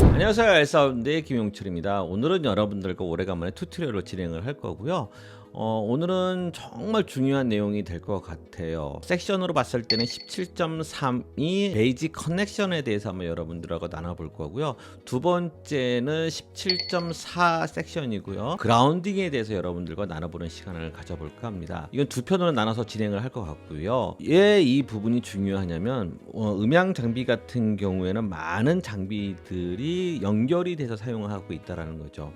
안녕하세요. 알사운드의 김용철입니다. 오늘은 여러분들과 오래간만에 튜토리얼을 진행을 할 거고요. 오늘은 정말 중요한 내용이 될 것 같아요. 섹션으로 봤을 때는 17.3이 베이직 커넥션에 대해서 한번 여러분들하고 나눠볼 거고요. 두 번째는 17.4 섹션이고요. 그라운딩에 대해서 여러분들과 나눠보는 시간을 가져볼까 합니다. 이건 두 편으로 나눠서 진행을 할 것 같고요. 왜 이 부분이 중요하냐면 음향 장비 같은 경우에는 많은 장비들이 연결이 돼서 사용하고 있다는 거죠.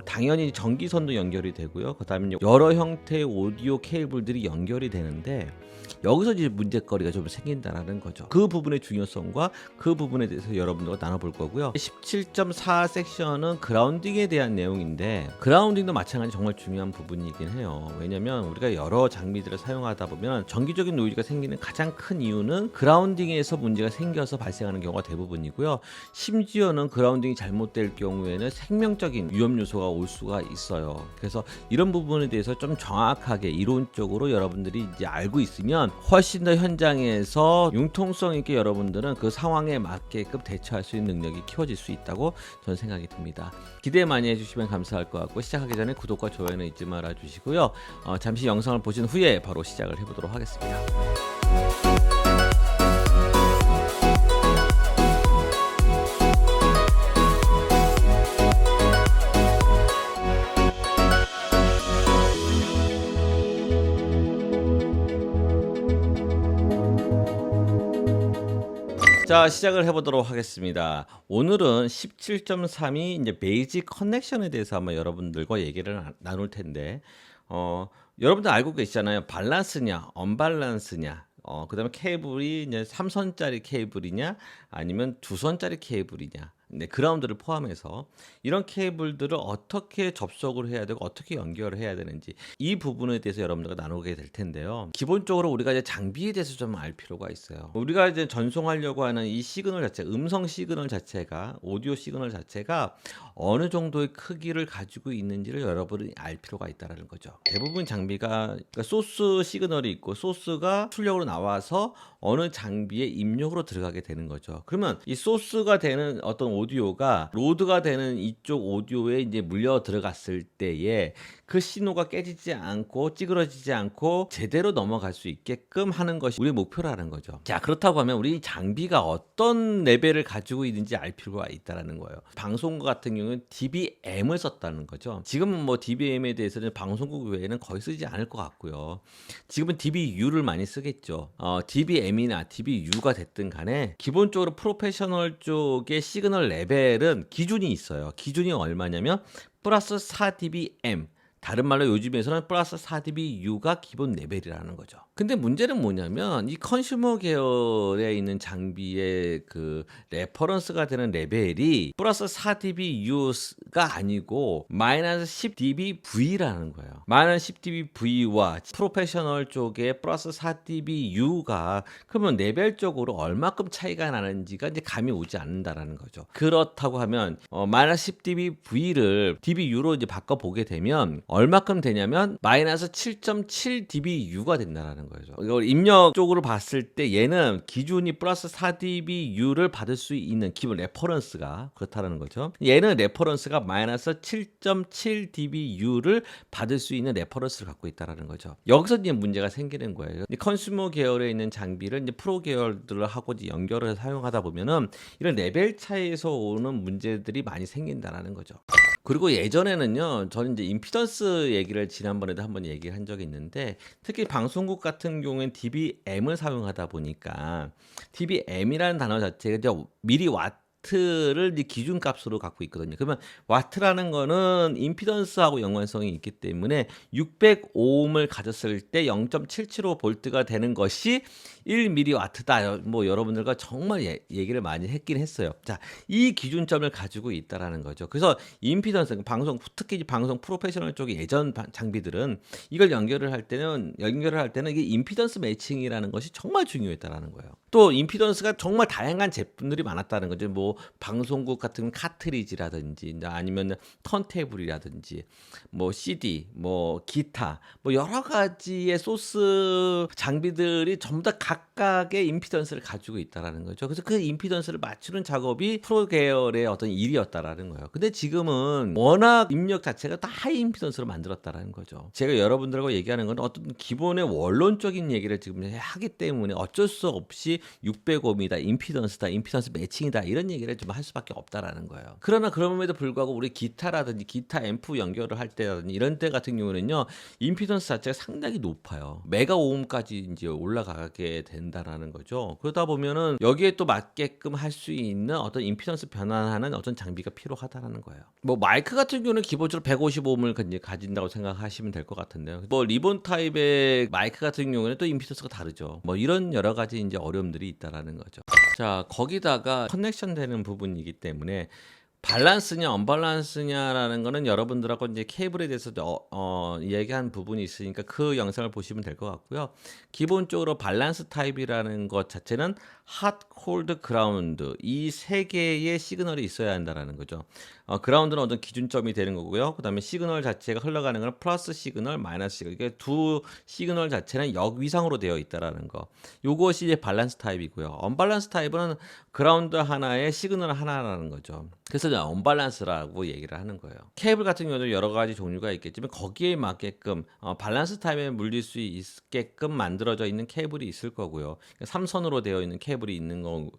당연히 전기선도 연결이 되고요. 그 다음에 여러 형태의 오디오 케이블들이 연결이 되는데 여기서 이제 문제거리가 좀 생긴다라는 거죠. 그 부분의 중요성과 그 부분에 대해서 여러분들과 나눠볼 거고요. 17.4 섹션은 그라운딩에 대한 내용인데 그라운딩도 마찬가지 정말 중요한 부분이긴 해요. 왜냐면 우리가 여러 장비들을 사용하다 보면 전기적인 노이즈가 생기는 가장 큰 이유는 그라운딩에서 문제가 생겨서 발생하는 경우가 대부분이고요. 심지어는 그라운딩이 잘못될 경우에는 생명적인 위험 요소가 올 수가 있어요. 그래서 이런 부분에 대해서 좀 정확하게 이론적으로 여러분들이 이제 알고 있으면 훨씬 더 현장에서 융통성 있게 여러분들은 그 상황에 맞게끔 대처할 수 있는 능력이 키워질 수 있다고 저는 생각이 듭니다. 기대 많이 해주시면 감사할 것 같고 시작하기 전에 구독과 좋아요는 잊지 말아 주시고요. 잠시 영상을 보신 후에 바로 시작을 해보도록 하겠습니다. 자, 시작을 해보도록 하겠습니다. 오늘은 17.3이 이제 베이직 커넥션에 대해서 한번 여러분들과 얘기를 나눌 텐데, 여러분들 알고 계시잖아요. 밸런스냐, 언밸런스냐. 그다음에 케이블이 이제 3선짜리 케이블이냐, 아니면 2선짜리 케이블이냐. 네, 그라운드를 포함해서 이런 케이블들을 어떻게 접속을 해야 되고 어떻게 연결을 해야 되는지 이 부분에 대해서 여러분들과 나누게 될 텐데요. 기본적으로 우리가 이제 장비에 대해서 좀 알 필요가 있어요. 우리가 이제 전송하려고 하는 이 시그널 자체, 음성 시그널 자체가, 오디오 시그널 자체가 어느 정도의 크기를 가지고 있는지를 여러분이 알 필요가 있다는 거죠. 대부분 장비가 그러니까 소스 시그널이 있고 소스가 출력으로 나와서 어느 장비에 입력으로 들어가게 되는 거죠. 그러면 이 소스가 되는 어떤 오디오가 로드가 되는 이쪽 오디오에 이제 물려 들어갔을 때에 그 신호가 깨지지 않고 찌그러지지 않고 제대로 넘어갈 수 있게끔 하는 것이 우리의 목표라는 거죠. 자, 그렇다고 하면 우리 장비가 어떤 레벨을 가지고 있는지 알 필요가 있다는 거예요. 방송국 같은 경우는 DBM을 썼다는 거죠. 지금은 뭐 DBM에 대해서는 방송국 외에는 거의 쓰지 않을 것 같고요. 지금은 DBU를 많이 쓰겠죠. DBM이나 DBU가 됐든 간에 기본적으로 프로페셔널 쪽의 시그널 레벨은 기준이 있어요. 기준이 얼마냐면 플러스 4dBm, 다른 말로 요즘에서는 플러스 4dBU가 기본 레벨이라는 거죠. 근데 문제는 뭐냐면 이 컨슈머 계열에 있는 장비의 그 레퍼런스가 되는 레벨이 플러스 4dBU가 아니고 마이너스 10dBV라는 거예요. 마이너스 10dBV와 프로페셔널 쪽에 플러스 4dBU가 그러면 레벨적으로 얼마큼 차이가 나는지가 이제 감이 오지 않는다라는 거죠. 그렇다고 하면 마이너스 10dBV를 dBU로 이제 바꿔보게 되면 얼마큼 되냐면 마이너스 7.7dBU가 된다는 거죠. 이걸 입력 쪽으로 봤을 때 얘는 기준이 플러스 4dBU를 받을 수 있는 기본 레퍼런스가 그렇다는 거죠. 얘는 레퍼런스가 마이너스 7.7dBU를 받을 수 있는 레퍼런스를 갖고 있다는 거죠. 여기서 이제 문제가 생기는 거예요. 컨슈머 계열에 있는 장비를 이제 프로 계열들을 하고 이제 연결을 사용하다 보면은 이런 레벨 차이에서 오는 문제들이 많이 생긴다는 거죠. 그리고 예전에는요, 저는 이제 임피던스 얘기를 지난번에도 한번 얘기를 한 적이 있는데, 특히 방송국 같은 경우엔 DBM을 사용하다 보니까, DBM이라는 단어 자체가 이제 미리 와트를 기준값으로 갖고 있거든요. 그러면 와트라는 거는 임피던스하고 연관성이 있기 때문에 600오음을 가졌을 때 0.775V가 되는 것이 1mW다. 뭐 여러분들과 정말 얘기를 많이 했긴 했어요. 자, 이 기준점을 가지고 있다라는 거죠. 그래서 임피던스, 방송, 특히 방송 프로페셔널 쪽의 예전 장비들은 이걸 연결을 할 때는 이게 임피던스 매칭이라는 것이 정말 중요했다라는 거예요. 또 임피던스가 정말 다양한 제품들이 많았다는 거죠. 뭐 뭐 방송국 같은 카트리지라든지 아니면 턴테이블이라든지 뭐 CD, 뭐 기타, 뭐 여러 가지의 소스 장비들이 전부 다 각각의 임피던스를 가지고 있다라는 거죠. 그래서 그 임피던스를 맞추는 작업이 프로 계열의 어떤 일이었다라는 거예요. 근데 지금은 워낙 입력 자체가 다 하이 임피던스로 만들었다라는 거죠. 제가 여러분들하고 얘기하는 건 어떤 기본의 원론적인 얘기를 지금 하기 때문에 어쩔 수 없이 600ohm이다, 임피던스다, 임피던스 매칭이다 이런 얘기를 좀 할 수밖에 없다라는 거예요. 그러나 그럼에도 불구하고 우리 기타라든지 기타 앰프 연결을 할 때라든지 이런 때 같은 경우는요, 임피던스 자체가 상당히 높아요. 메가오음까지 이제 올라가게 된다라는 거죠. 그러다 보면은 여기에 또 맞게끔 할 수 있는 어떤 임피던스 변환하는 어떤 장비가 필요하다라는 거예요. 뭐 마이크 같은 경우는 기본적으로 150ohm을 가진다고 생각하시면 될 것 같은데요. 뭐 리본 타입의 마이크 같은 경우는 또 임피던스가 다르죠. 뭐 이런 여러 가지 이제 어려움들이 있다라는 거죠. 자, 거기다가 커넥션 되는 부분이기 때문에 밸런스냐 언밸런스냐라는 거는 여러분들하고 이제 케이블에 대해서 이야기한 부분이 있으니까 그 영상을 보시면 될 것 같고요. 기본적으로 밸런스 타입이라는 것 자체는 핫, 콜드, 그라운드 이 세 개의 시그널이 있어야 한다라는 거죠. 그라운드는 어떤 기준점이 되는 거고요. 그다음에 시그널 자체가 흘러가는 건 플러스 시그널, 마이너스 시그널. 이게 두 시그널 자체는 역위상으로 되어 있다라는 거. 요것이 이제 밸런스 타입이고요. 언밸런스 타입은 그라운드 하나에 시그널 하나라는 거죠. 그래서 언밸런스라고 얘기를 하는 거예요. 케이블 같은 경우도 여러 가지 종류가 있겠지만 거기에 맞게끔 밸런스 타입에 물릴 수 있게끔 만들어져 있는 케이블이 있을 거고요. 3선으로 되어 있는 케이블이 있는 거,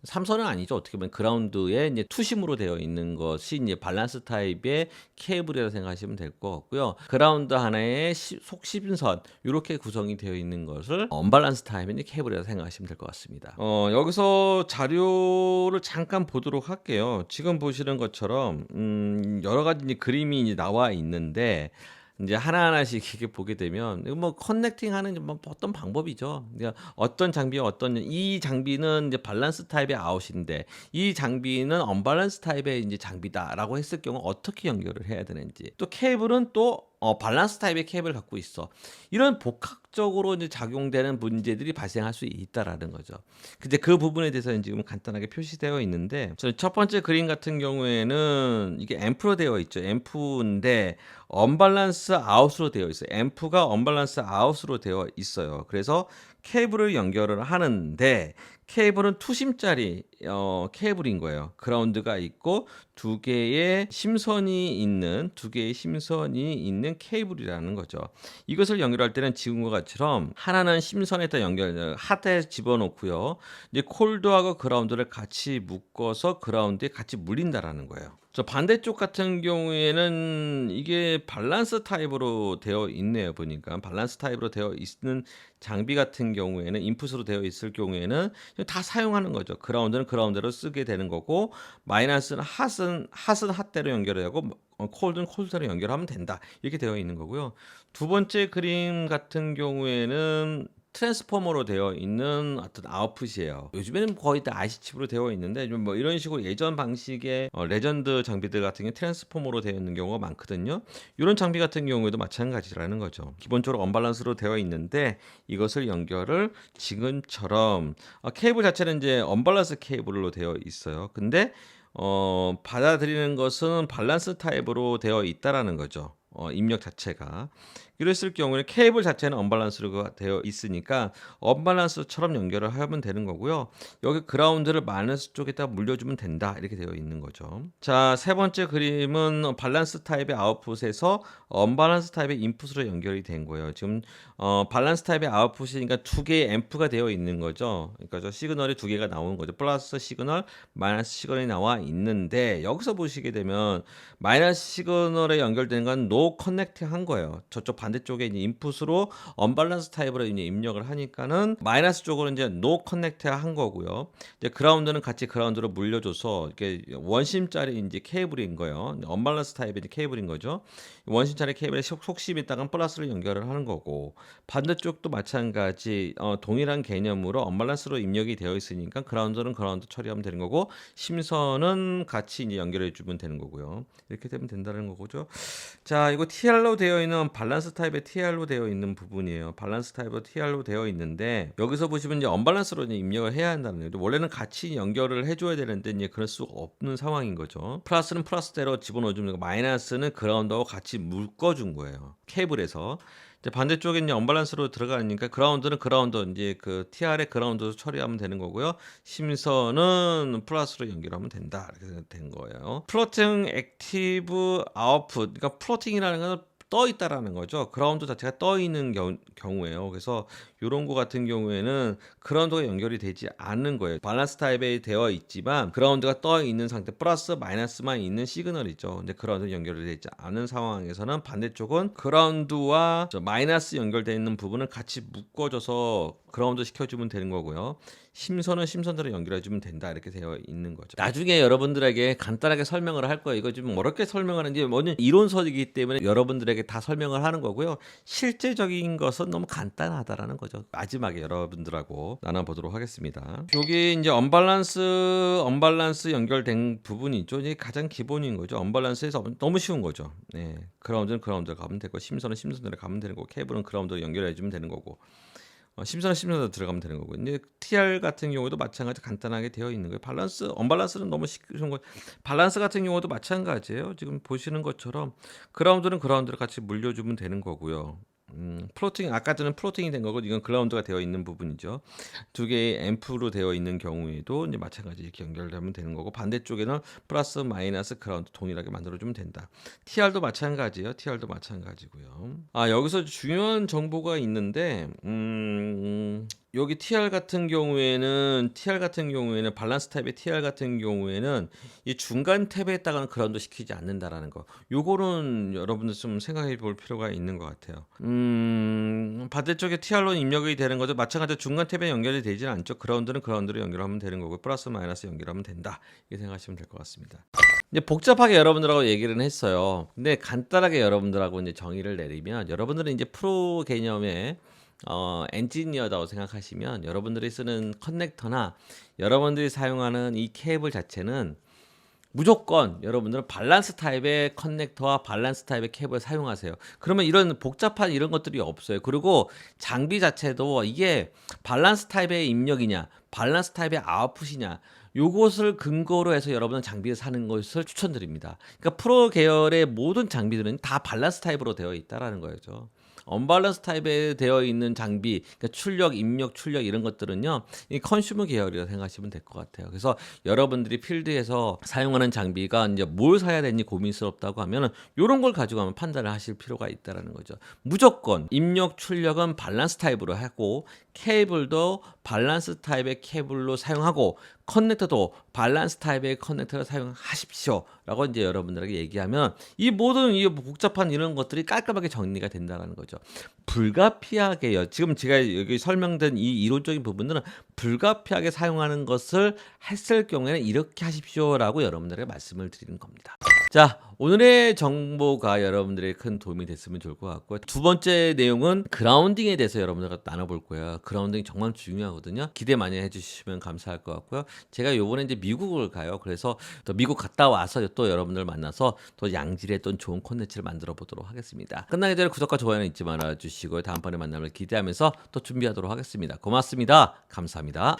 3선은 아니죠. 어떻게 보면 그라운드에 이제 투심으로 되어 있는 것이 이제 밸런스 타입의 케이블이라고 생각하시면 될 것 같고요. 그라운드 하나에 속심선 이렇게 구성이 되어 있는 것을 언밸런스 타입의 케이블이라고 생각하시면 될 것 같습니다. 여기서 자료를 잠깐 보도록 할게요. 지금 보시는 것처럼 여러 가지 이제 그림이 이제 나와 있는데 이제 하나하나씩 이렇게 보게 되면 이거 뭐 커넥팅하는 뭐 어떤 방법이죠. 그러니까 어떤 장비와 어떤 이 장비는 이제 밸런스 타입의 아웃인데 이 장비는 언밸런스 타입의 이제 장비다라고 했을 경우 어떻게 연결을 해야 되는지 또 케이블은 또 밸런스 타입의 케이블을 갖고 있어. 이런 복합적으로 이제 작용되는 문제들이 발생할 수 있다라는 거죠. 근데 그 부분에 대해서는 지금 간단하게 표시되어 있는데 첫 번째 그림 같은 경우에는 이게 앰프로 되어 있죠. 앰프인데 언밸런스 아웃으로 되어 있어요. 앰프가 언밸런스 아웃으로 되어 있어요. 그래서 케이블을 연결을 하는데 케이블은 투심짜리 케이블인 거예요. 그라운드가 있고 두 개의 심선이 있는 케이블이라는 거죠. 이것을 연결할 때는 지금과 같이처럼 하나는 심선에다 핫에 집어넣고요. 이제 콜드하고 그라운드를 같이 묶어서 그라운드에 같이 물린다라는 거예요. 저 반대쪽 같은 경우에는 이게 밸런스 타입으로 되어 있네요. 보니까 밸런스 타입으로 되어 있는 장비 같은 경우에는 인풋으로 되어 있을 경우에는 다 사용하는 거죠. 그라운드는 그라운드로 쓰게 되는 거고 마이너스는 핫은 핫대로 연결하고 콜드는 콜드로 연결하면 된다. 이렇게 되어 있는 거고요. 두 번째 그림 같은 경우에는 트랜스포머로 되어 있는 어떤 아웃풋이에요. 요즘에는 거의 다 IC 칩으로 되어 있는데 좀 뭐 이런 식으로 예전 방식의 레전드 장비들 같은 게 트랜스포머로 되어 있는 경우가 많거든요. 이런 장비 같은 경우에도 마찬가지라는 거죠. 기본적으로 언밸런스로 되어 있는데 이것을 연결을 지금처럼 케이블 자체는 이제 언밸런스 케이블로 되어 있어요. 근데 받아들이는 것은 밸런스 타입으로 되어 있다라는 거죠. 입력 자체가. 이랬을 경우에 케이블 자체는 언밸런스로 되어 있으니까 언밸런스처럼 연결을 하면 되는 거고요. 여기 그라운드를 마이너스 쪽에다 물려주면 된다. 이렇게 되어 있는 거죠. 자, 세 번째 그림은 밸런스 타입의 아웃풋에서 언밸런스 타입의 인풋으로 연결이 된 거예요. 지금 밸런스 타입의 아웃풋이니까 두 개의 앰프가 되어 있는 거죠. 그러니까 저 시그널이 두 개가 나오는 거죠. 플러스 시그널, 마이너스 시그널이 나와 있는데 여기서 보시게 되면 마이너스 시그널에 연결되는 건 노 커넥팅 한 거예요. 저쪽 반대쪽에 이제 인풋으로 언밸런스 타입으로 이제 입력을 하니까는 마이너스 쪽으로 이제 노 커넥트 한 거고요. 이제 그라운드는 같이 그라운드로 물려줘서 이렇게 원심짜리 이제 케이블인 거예요. 언밸런스 타입의 이제 케이블인 거죠. 원심짜리 케이블에 속심이 있다가 플러스를 연결을 하는 거고 반대쪽도 마찬가지 동일한 개념으로 언밸런스로 입력이 되어 있으니까 그라운드는 그라운드 처리하면 되는 거고 심선은 같이 이제 연결해 주면 되는 거고요. 이렇게 되면 된다는 거죠. 자, 이거 TR로 되어 있는 밸런스 밸런스 타입의 TR로 되어 있는 부분이에요. 밸런스 타입으로 TR로 되어 있는데 여기서 보시면 이제 언밸런스로 이제 입력을 해야 한다는 거죠. 원래는 같이 연결을 해줘야 되는데 이제 그럴 수 없는 상황인 거죠. 플러스는 플러스대로 집어넣어주는 거, 마이너스는 그라운드하고 같이 묶어준 거예요. 케이블에서. 이제 반대쪽에 이제 언밸런스로 들어가니까 그라운드는 그라운드 이제 그 TR의 그라운드 처리하면 되는 거고요. 심선은 플러스로 연결하면 된다 이렇게 된 거예요. 플로팅 액티브 아웃풋, 그러니까 플로팅이라는 건 떠 있다라는 거죠. 그라운드 자체가 떠 있는 경우예요. 그래서 이런 거 같은 경우에는 그라운드가 연결이 되지 않는 거예요. 밸런스 타입에 되어 있지만 그라운드가 떠 있는 상태, 플러스 마이너스만 있는 시그널이죠. 근데 그라운드 연결이 되지 않은 상황에서는 반대쪽은 그라운드와 마이너스 연결되어 있는 부분을 같이 묶어줘서 그라운드 시켜주면 되는 거고요. 심선은 심선대로 연결해주면 된다 이렇게 되어 있는 거죠. 나중에 여러분들에게 간단하게 설명을 할 거예요. 이거 좀 어렵게 설명하는지 뭐는 이론서이기 때문에 여러분들에게 다 설명을 하는 거고요. 실제적인 것은 너무 간단하다라는 거죠. 마지막에 여러분들하고 나눠보도록 하겠습니다. 여기 이제 언밸런스 연결된 부분이 있죠. 이게 가장 기본인 거죠. 언밸런스에서 너무 쉬운 거죠. 네, 그라운드는 그라운드로 가면 되고 심선은 심선대로 가면 되는 거고 케이블은 그라운드로 연결해주면 되는 거고. 심선은 심선대로 들어가면 되는 거고. 이제 TR 같은 경우도 마찬가지 간단하게 되어 있는 거예요. 언밸런스는 너무 쉬운 거. 밸런스 같은 경우도 마찬가지예요. 지금 보시는 것처럼 그라운드는 그라운드를 같이 물려주면 되는 거고요. 플로팅, 아까 전에 플로팅이 된 거고 이건 그라운드가 되어 있는 부분이죠. 두 개의 앰프로 되어 있는 경우에도 이제 마찬가지 이렇게 연결되면 되는 거고 반대쪽에는 플러스 마이너스 그라운드 동일하게 만들어주면 된다. TR도 마찬가지예요. TR도 마찬가지고요. 여기서 중요한 정보가 있는데 여기 TR 같은 경우에는 밸런스 타입의 TR 같은 경우에는 이 중간 탭에다가는 그라운드 시키지 않는다라는 거. 요거는 여러분들 좀 생각해 볼 필요가 있는 것 같아요. 반대쪽에 TR로 입력이 되는 거죠. 마찬가지로 중간 탭에 연결이 되지는 않죠. 그라운드는 그라운드로 연결하면 되는 거고 플러스 마이너스 연결하면 된다. 이렇게 생각하시면 될 것 같습니다. 이제 복잡하게 여러분들하고 얘기를 했어요. 근데 간단하게 여러분들하고 이제 정의를 내리면 여러분들은 이제 프로 개념의 엔지니어다고 생각하시면 여러분들이 쓰는 커넥터나 여러분들이 사용하는 이 케이블 자체는 무조건 여러분들은 밸런스 타입의 커넥터와 밸런스 타입의 케이블을 사용하세요. 그러면 이런 복잡한 이런 것들이 없어요. 그리고 장비 자체도 이게 밸런스 타입의 입력이냐 밸런스 타입의 아웃풋이냐 요것을 근거로 해서 여러분은 장비를 사는 것을 추천드립니다. 그러니까 프로 계열의 모든 장비들은 다 밸런스 타입으로 되어 있다라는 거죠. 언밸런스 타입에 되어 있는 장비, 그러니까 출력, 입력, 출력 이런 것들은요, 이 컨슈머 계열이라고 생각하시면 될 것 같아요. 그래서 여러분들이 필드에서 사용하는 장비가 이제 뭘 사야 되는지 고민스럽다고 하면은 이런 걸 가지고 하면 판단을 하실 필요가 있다라는 거죠. 무조건 입력, 출력은 밸런스 타입으로 하고 케이블도 밸런스 타입의 케이블로 사용하고 커넥터도 밸런스 타입의 커넥터를 사용하십시오 라고 이제 여러분들에게 얘기하면 이 모든 이 복잡한 이런 것들이 깔끔하게 정리가 된다는 거죠. 불가피하게요. 지금 제가 여기 설명된 이 이론적인 부분들은 불가피하게 사용하는 것을 했을 경우에는 이렇게 하십시오 라고 여러분들에게 말씀을 드리는 겁니다. 자, 오늘의 정보가 여러분들에게 큰 도움이 됐으면 좋을 것 같고요. 두 번째 내용은 그라운딩에 대해서 여러분들과 나눠볼 거예요. 그라운딩이 정말 중요하거든요. 기대 많이 해주시면 감사할 것 같고요. 제가 요번에 이제 미국을 가요. 그래서 또 미국 갔다 와서 또 여러분들 만나서 또 양질의 또 좋은 콘텐츠를 만들어 보도록 하겠습니다. 끝나기 전에 구독과 좋아요는 잊지 말아 주시고요. 다음번에 만남을 기대하면서 또 준비하도록 하겠습니다. 고맙습니다. 감사합니다.